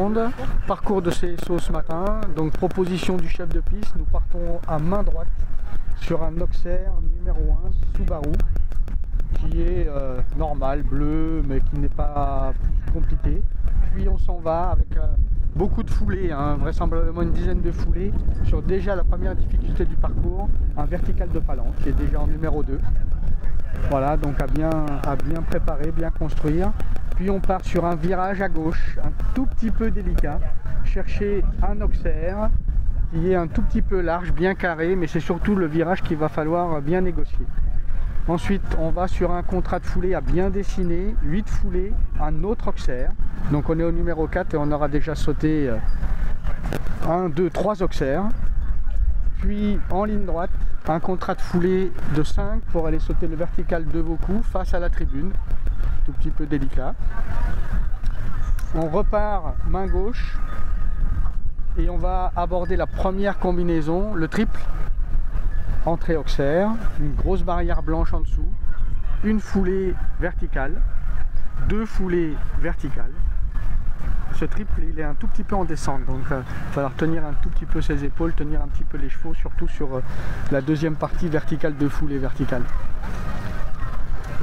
monde. Parcours de CSO ce matin. Donc proposition du chef de piste. Nous partons à main droite sur un Auxerre numéro 1 Subaru qui est normal, bleu, mais qui n'est pas plus compliqué. Puis on s'en va avec beaucoup de foulées, hein, vraisemblablement une dizaine de foulées sur déjà la première difficulté du parcours, un vertical de Palan qui est déjà en numéro 2. Voilà, donc à bien préparer, bien construire. Puis on part sur un virage à gauche, un tout petit peu délicat, chercher un Auxerre qui est un tout petit peu large, bien carré, mais c'est surtout le virage qu'il va falloir bien négocier. Ensuite, on va sur un contrat de foulée à bien dessiner, 8 foulées, un autre Auxerre. Donc on est au numéro 4 et on aura déjà sauté 1, 2, 3 Auxerres. Puis en ligne droite, un contrat de foulée de 5 pour aller sauter le vertical de Vaucou face à la tribune. Tout petit peu délicat. On repart main gauche et on va aborder la première combinaison, le triple. Entrée Auxerre, une grosse barrière blanche en dessous, une foulée verticale, 2 foulées verticales. Ce triple il est un tout petit peu en descente, donc il va falloir tenir un tout petit peu ses épaules, tenir un petit peu les chevaux, surtout sur la deuxième partie verticale de foulée verticale.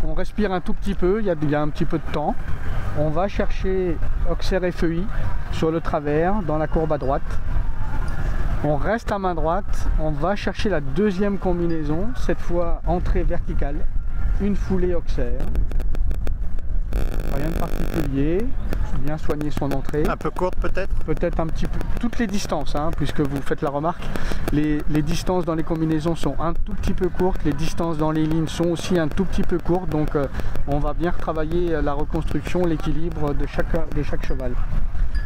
On respire un tout petit peu, il y a un petit peu de temps. On va chercher Auxerre FEI sur le travers, dans la courbe à droite. On reste à main droite, on va chercher la deuxième combinaison, cette fois entrée verticale, une foulée Auxerre. Rien de particulier, bien soigner son entrée. Un peu courte peut-être? Peut-être un petit peu, toutes les distances, hein, puisque vous faites la remarque, les distances dans les combinaisons sont un tout petit peu courtes, les distances dans les lignes sont aussi un tout petit peu courtes, donc on va bien retravailler la reconstruction, l'équilibre de chaque cheval.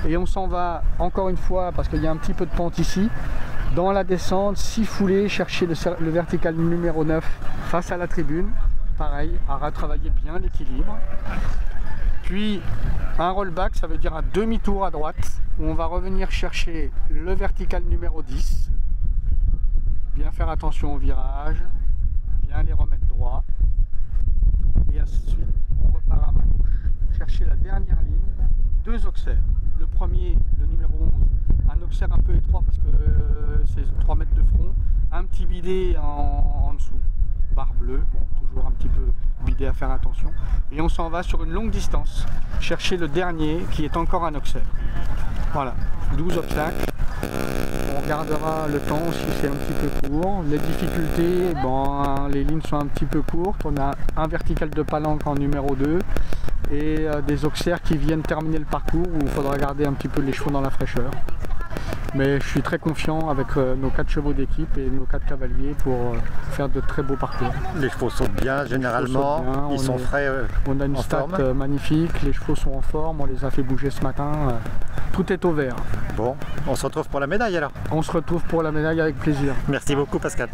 Et on s'en va encore une fois, parce qu'il y a un petit peu de pente ici, dans la descente, 6 foulées, chercher le vertical numéro 9 face à la tribune. Pareil, à retravailler bien l'équilibre. Puis un rollback, ça veut dire un demi-tour à droite, où on va revenir chercher le vertical numéro 10. Bien faire attention au virage, bien les remettre droit. Et ensuite, on repart à main gauche, chercher la dernière ligne, 2 Auxerres. Le premier, le numéro 11, un Auxerre un peu étroit parce que c'est 3 mètres de front, un petit bidet en dessous, barre bleue, bon, toujours un petit peu bidet à faire attention, et on s'en va sur une longue distance, chercher le dernier qui est encore un Auxerre. Voilà, 12 obstacles, on regardera le temps si c'est un petit peu court, les difficultés, bon, les lignes sont un petit peu courtes, on a un vertical de Palanque en numéro 2, et des Auxerres qui viennent terminer le parcours où il faudra garder un petit peu les chevaux dans la fraîcheur. Mais je suis très confiant avec nos 4 chevaux d'équipe et nos 4 cavaliers pour faire de très beaux parcours. Les chevaux sautent bien généralement, ils sont frais, on a une stat magnifique, les chevaux sont en forme, on les a fait bouger ce matin, tout est au vert. Bon, on se retrouve pour la médaille alors. On se retrouve pour la médaille avec plaisir. Merci beaucoup Pascal.